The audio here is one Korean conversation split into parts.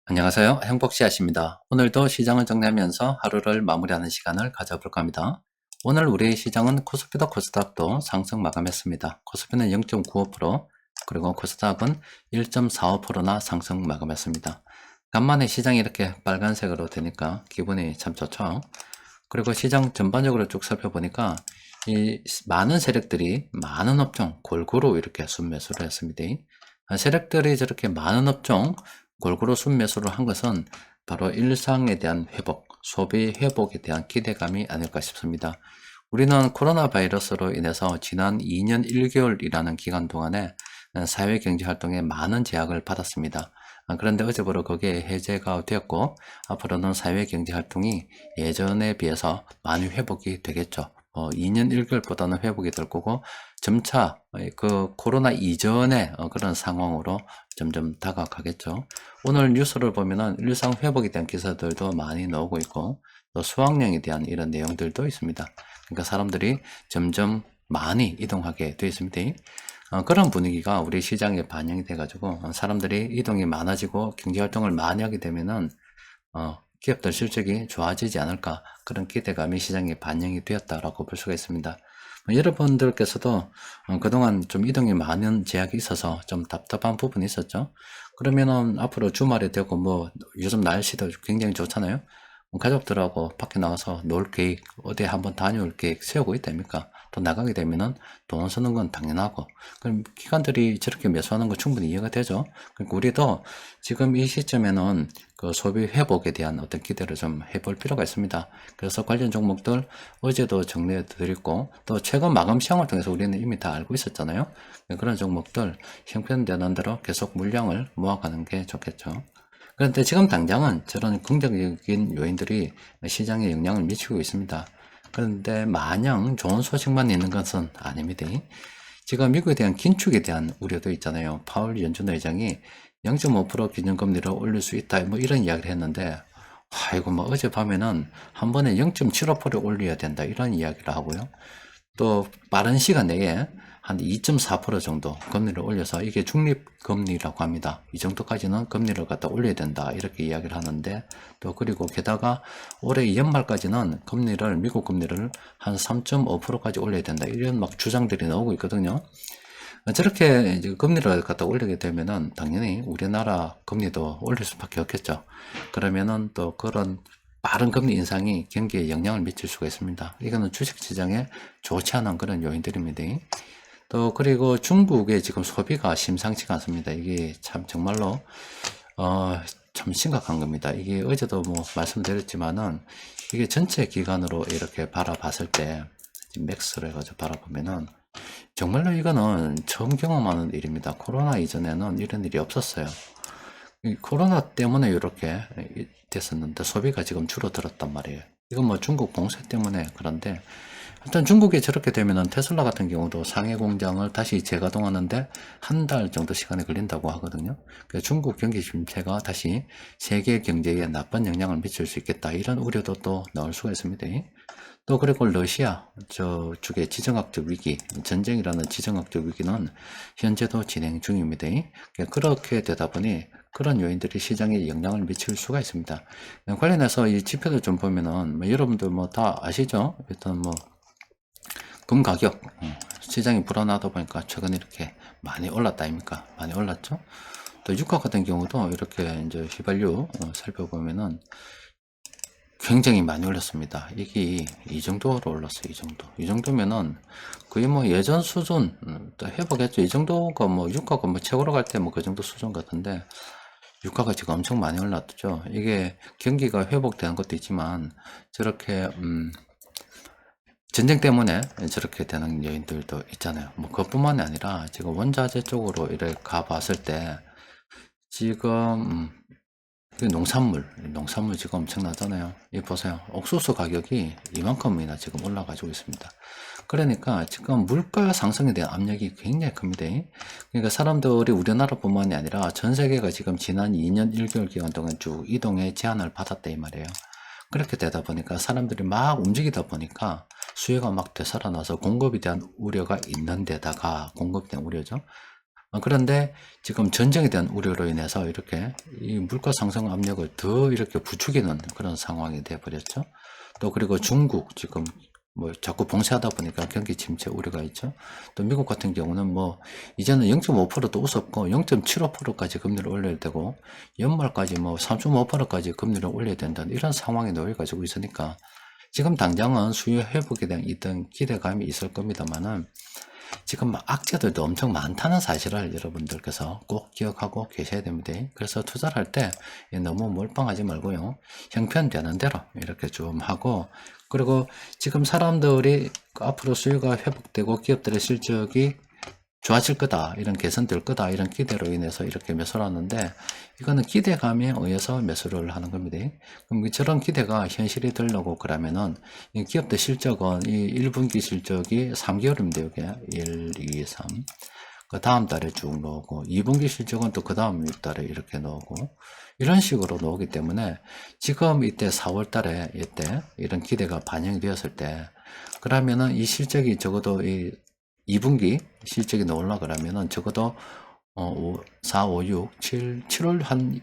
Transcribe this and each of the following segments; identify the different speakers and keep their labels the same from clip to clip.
Speaker 1: 안녕하세요. 행복씨앗입니다. 오늘도 시장을 정리하면서 하루를 마무리하는 시간을 가져볼까 합니다. 오늘 우리 시장은 코스피도 코스닥도 상승 마감했습니다. 코스피는 0.95%, 그리고 코스닥은 1.45%나 상승 마감했습니다. 간만에 시장이 이렇게 빨간색으로 되니까 기분이 참 좋죠. 그리고 시장 전반적으로 쭉 살펴보니까 이 많은 세력들이 많은 업종 골고루 이렇게 순매수를 했습니다. 세력들이 저렇게 많은 업종 골고루 순매수를 한 것은 바로 일상에 대한 회복, 소비 회복에 대한 기대감이 아닐까 싶습니다. 우리는 코로나 바이러스로 인해서 지난 2년 1개월이라는 기간 동안에 사회경제 활동에 많은 제약을 받았습니다. 그런데 어제부로 그게 해제가 되었고 앞으로는 사회경제 활동이 예전에 비해서 많이 회복이 되겠죠. 2년 1개월보다는 회복이 될 거고 점차 그 코로나 이전의 그런 상황으로 점점 다가가겠죠. 오늘 뉴스를 보면은 일상 회복에 대한 기사들도 많이 나오고 있고 또 수확량에 대한 이런 내용들도 있습니다. 그러니까 사람들이 점점 많이 이동하게 되어 있습니다. 그런 분위기가 우리 시장에 반영이 돼가지고 사람들이 이동이 많아지고 경제활동을 많이 하게 되면은 기업들 실적이 좋아지지 않을까 그런 기대감이 시장에 반영이 되었다라고 볼 수가 있습니다. 여러분들께서도 그동안 좀 이동이 많은 제약이 있어서 좀 답답한 부분이 있었죠. 그러면은 앞으로 주말에 되고 뭐 요즘 날씨도 굉장히 좋잖아요. 가족들하고 밖에 나가서 놀 계획, 어디 한번 다녀올 계획 세우고 있답니까? 또 나가게 되면은 돈 쓰는 건 당연하고, 그럼 기관들이 저렇게 매수하는 거 충분히 이해가 되죠? 그러니까 우리도 지금 이 시점에는 그 소비 회복에 대한 어떤 기대를 좀 해볼 필요가 있습니다. 그래서 관련 종목들 어제도 정리해 드렸고, 또 최근 마감 시황을 통해서 우리는 이미 다 알고 있었잖아요. 그런 종목들 형편되는 대로 계속 물량을 모아가는 게 좋겠죠. 그런데 지금 당장은 저런 긍정적인 요인들이 시장에 영향을 미치고 있습니다. 그런데 마냥 좋은 소식만 있는 것은 아닙니다. 지금 미국에 대한 긴축에 대한 우려도 있잖아요. 파월 연준 의장이 0.5% 기준금리를 올릴 수 있다, 뭐 이런 이야기를 했는데, 아이고, 뭐 어젯밤에는 한 번에 0.75% 올려야 된다, 이런 이야기를 하고요. 또 빠른 시간 내에 한 2.4% 정도 금리를 올려서 이게 중립금리라고 합니다. 이 정도까지는 금리를 갖다 올려야 된다 이렇게 이야기를 하는데, 또 그리고 게다가 올해 연말까지는 금리를 미국 금리를 한 3.5%까지 올려야 된다 이런 막 주장들이 나오고 있거든요. 저렇게 이제 금리를 갖다 올리게 되면은 당연히 우리나라 금리도 올릴 수밖에 없겠죠. 그러면은 또 그런 빠른 금리 인상이 경기에 영향을 미칠 수가 있습니다. 이거는 주식시장에 좋지 않은 그런 요인들입니다. 또 그리고 중국의 지금 소비가 심상치가 않습니다. 이게 참 정말로 참 심각한 겁니다. 이게 어제도 뭐 말씀드렸지만은 이게 전체 기간으로 이렇게 바라봤을 때 맥스를 해가지고 바라보면은 정말로 이거는 처음 경험하는 일입니다. 코로나 이전에는 이런 일이 없었어요. 이 코로나 때문에 이렇게 됐었는데 소비가 지금 줄어들었단 말이에요. 이건 뭐 중국 봉쇄 때문에 그런데 일단 중국이 저렇게 되면은 테슬라 같은 경우도 상해 공장을 다시 재가동하는데 한 달 정도 시간이 걸린다고 하거든요. 그래서 중국 경기 침체가 다시 세계 경제에 나쁜 영향을 미칠 수 있겠다 이런 우려도 또 나올 수가 있습니다. 또 그리고 러시아 저쪽의 지정학적 위기, 전쟁이라는 지정학적 위기는 현재도 진행 중입니다. 그렇게 되다 보니 그런 요인들이 시장에 영향을 미칠 수가 있습니다. 관련해서 이 지표들 좀 보면은 뭐 여러분들 뭐 다 아시죠? 일단 뭐 금 가격, 시장이 불안하다 보니까 최근에 이렇게 많이 올랐다 아닙니까? 많이 올랐죠? 또 유가 같은 경우도 이렇게 이제 휘발유 살펴보면은 굉장히 많이 올렸습니다. 이게 이 정도로 올랐어요. 이 정도. 이 정도면은 거의 뭐 예전 수준 또 회복했죠. 이 정도가 뭐 유가가 뭐 최고로 갈 때 뭐 그 정도 수준 같은데 유가가 지금 엄청 많이 올랐죠. 이게 경기가 회복되는 것도 있지만 저렇게 전쟁 때문에 저렇게 되는 요인들도 있잖아요. 뭐 그것뿐만이 아니라 지금 원자재 쪽으로 이렇게 가봤을 때 지금 농산물 지금 엄청나잖아요. 이 보세요. 옥수수 가격이 이만큼이나 지금 올라가지고 있습니다. 그러니까 지금 물가 상승에 대한 압력이 굉장히 큽니다. 그러니까 사람들이 우리나라뿐만이 아니라 전 세계가 지금 지난 2년 1개월 기간 동안 쭉 이동의 제한을 받았다 이 말이에요. 그렇게 되다 보니까 사람들이 막 움직이다 보니까 수요가 막 되살아나서 공급에 대한 우려가 있는 데다가 공급에 대한 우려죠. 그런데 지금 전쟁에 대한 우려로 인해서 이렇게 이 물가 상승 압력을 더 이렇게 부추기는 그런 상황이 돼 버렸죠. 또 그리고 중국 지금 뭐 자꾸 봉쇄하다 보니까 경기 침체 우려가 있죠. 또 미국 같은 경우는 뭐 이제는 0.5%도 우습고 0.75%까지 금리를 올려야 되고 연말까지 뭐 3.5%까지 금리를 올려야 된다는 이런 상황에 놓여 가지고 있으니까 지금 당장은 수요 회복에 대한 어떤 기대감이 있을 겁니다만은 지금 막 악재들도 엄청 많다는 사실을 여러분들께서 꼭 기억하고 계셔야 됩니다. 그래서 투자를 할 때 너무 몰빵하지 말고요. 형편되는 대로 이렇게 좀 하고, 그리고 지금 사람들이 앞으로 수요가 회복되고 기업들의 실적이 좋아질 거다, 이런 개선될 거다, 이런 기대로 인해서 이렇게 매수를 하는데, 이거는 기대감에 의해서 매수를 하는 겁니다. 그럼 저런 기대가 현실이 되려고 그러면은 이 기업들 실적은 이 1분기 실적이 3개월입니다. 이게 1, 2, 3. 그 다음 달에 쭉 나오고, 2분기 실적은 또 그 다음 달에 이렇게 나오고, 이런 식으로 나오기 때문에 지금 이때 4월 달에 이때 이런 기대가 반영이 되었을 때, 그러면은 이 실적이 적어도 이 2분기 실적이 나오려 그러면은 적어도 4, 5, 6, 7월 한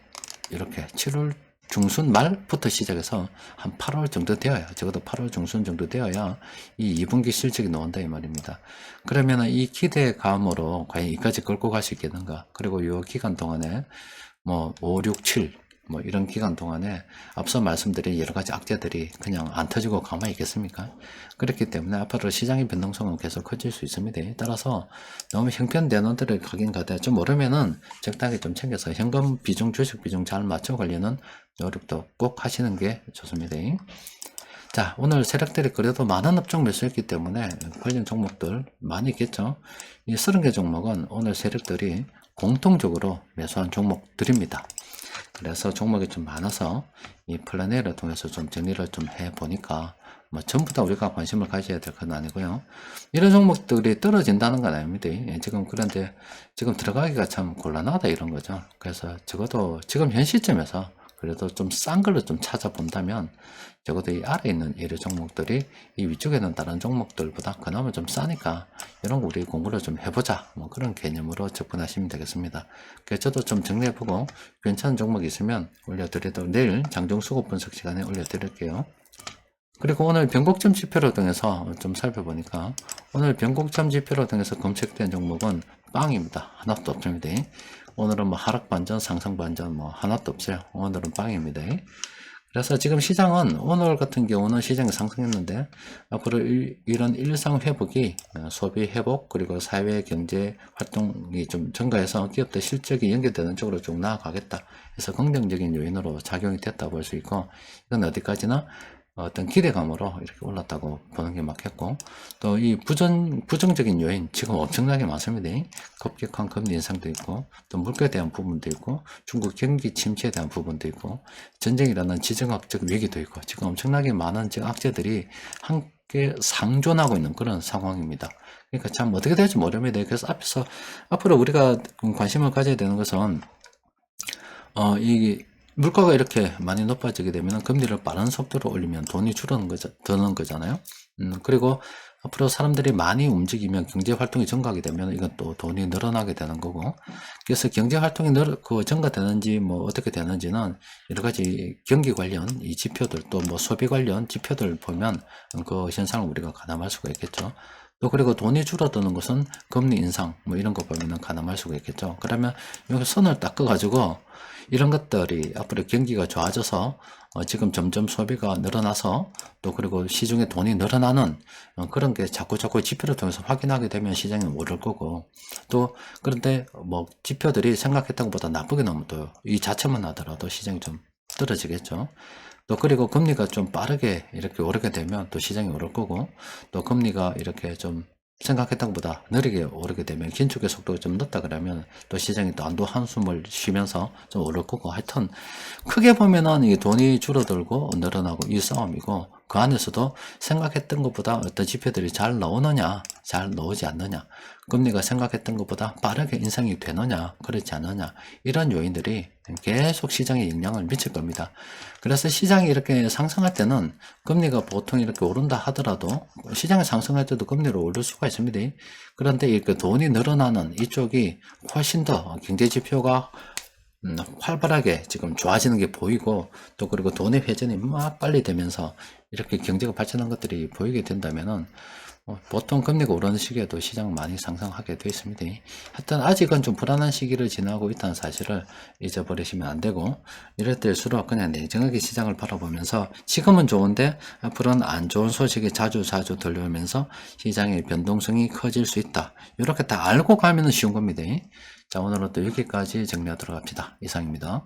Speaker 1: 이렇게 7월 중순 말부터 시작해서 한 8월 정도 되어야, 적어도 8월 중순 정도 되어야 이 2분기 실적이 나온다 이 말입니다. 그러면은 이 기대감으로 과연 이까지 끌고 갈 수 있겠는가? 그리고 이 기간 동안에 뭐 5, 6, 7 뭐 이런 기간 동안에 앞서 말씀드린 여러 가지 악재들이 그냥 안 터지고 가만히 있겠습니까? 그렇기 때문에 앞으로 시장의 변동성은 계속 커질 수 있습니다. 따라서 너무 형편되는 데를 가긴 가되 좀 오르면은 적당히 좀 챙겨서 현금 비중, 주식 비중 잘 맞춰 가려는 노력도 꼭 하시는 게 좋습니다. 자, 오늘 세력들이 그래도 많은 업종 매수했기 때문에 관련 종목들 많이 있겠죠. 이 30개 종목은 오늘 세력들이 공통적으로 매수한 종목들입니다. 그래서 종목이 좀 많아서 이 플래너를 통해서 좀 정리를 좀 해보니까 뭐 전부 다 우리가 관심을 가져야 될 건 아니고요. 이런 종목들이 떨어진다는 건 아닙니다. 지금 그런데 지금 들어가기가 참 곤란하다 이런 거죠. 그래서 적어도 지금 현 시점에서 그래도 좀 싼 걸로 좀 찾아본다면 적어도 이 아래에 있는 이런 종목들이 이 위쪽에 있는 다른 종목들보다 그나마 좀 싸니까 이런 거 우리 공부를 좀 해보자, 뭐 그런 개념으로 접근하시면 되겠습니다. 그래서 저도 좀 정리해보고 괜찮은 종목이 있으면 올려드리도록 내일 장중수급 분석 시간에 올려드릴게요. 그리고 오늘 변곡점 지표를 통해서 좀 살펴보니까 오늘 변곡점 지표를 통해서 검색된 종목은 빵입니다. 하나도 없습니다. 오늘은 뭐 하락 반전, 상승 반전 뭐 하나도 없어요. 오늘은 빵입니다. 그래서 지금 시장은 오늘 같은 경우는 시장이 상승했는데 앞으로 이런 일상 회복이 소비 회복 그리고 사회 경제 활동이 좀 증가해서 기업들 실적이 연계되는 쪽으로 쭉 나아가겠다. 그래서 긍정적인 요인으로 작용이 됐다 볼 수 있고, 이건 어디까지나 어떤 기대감으로 이렇게 올랐다고 보는 게 맞겠고, 또 이 부정적인 요인 지금 엄청나게 많습니다. 급격한 금리 인상도 있고, 또 물가에 대한 부분도 있고, 중국 경기 침체에 대한 부분도 있고, 전쟁이라는 지정학적 위기도 있고, 지금 엄청나게 많은 지금 악재들이 함께 상존하고 있는 그런 상황입니다. 그러니까 참 어떻게 될지 모릅니다. 그래서 앞으로 우리가 관심을 가져야 되는 것은 이 물가가 이렇게 많이 높아지게 되면 금리를 빠른 속도로 올리면 돈이 드는 거잖아요. 그리고 앞으로 사람들이 많이 움직이면 경제 활동이 증가하게 되면 이건 또 돈이 늘어나게 되는 거고, 그래서 경제 활동이 증가되는지 뭐 어떻게 되는지는 여러 가지 경기 관련 이 지표들 또 뭐 소비 관련 지표들 보면 그 현상을 우리가 가늠할 수가 있겠죠. 또 그리고 돈이 줄어드는 것은 금리 인상 뭐 이런 거 보면은 가늠할 수가 있겠죠. 그러면 여기 선을 딱 그어가지고 이런 것들이 앞으로 경기가 좋아져서 지금 점점 소비가 늘어나서 또 그리고 시중에 돈이 늘어나는 그런 게 자꾸 지표를 통해서 확인하게 되면 시장이 오를 거고, 또 그런데 뭐 지표들이 생각했던 것보다 나쁘게 나오면 또 이 자체만 하더라도 시장이 좀 떨어지겠죠. 또 그리고 금리가 좀 빠르게 이렇게 오르게 되면 또 시장이 오를 거고, 또 금리가 이렇게 좀 생각했던 것보다 느리게 오르게 되면 긴축의 속도가 좀 늦다 그러면 또 시장이 또 안도 한숨을 쉬면서 좀 오를 거고, 하여튼 크게 보면은 이 돈이 줄어들고 늘어나고 이 싸움이고, 그 안에서도 생각했던 것보다 어떤 지표들이 잘 나오느냐, 잘 나오지 않느냐, 금리가 생각했던 것보다 빠르게 인상이 되느냐, 그렇지 않느냐, 이런 요인들이 계속 시장에 영향을 미칠 겁니다. 그래서 시장이 이렇게 상승할 때는 금리가 보통 이렇게 오른다 하더라도 시장이 상승할 때도 금리를 올릴 수가 있습니다. 그런데 이렇게 돈이 늘어나는 이쪽이 훨씬 더 경제 지표가 활발하게 지금 좋아지는 게 보이고, 또 그리고 돈의 회전이 막 빨리 되면서 이렇게 경제가 발전한 것들이 보이게 된다면은 보통 금리가 오르는 시기에도 시장은 많이 상승하게 되어 있습니다. 하여튼 아직은 좀 불안한 시기를 지나고 있다는 사실을 잊어버리시면 안 되고, 이럴 때일수록 그냥 냉정하게 시장을 바라보면서 지금은 좋은데 앞으로는 안 좋은 소식이 자주 들려오면서 시장의 변동성이 커질 수 있다, 이렇게 다 알고 가면 쉬운 겁니다. 자, 오늘은 또 여기까지 정리하도록 합시다. 이상입니다.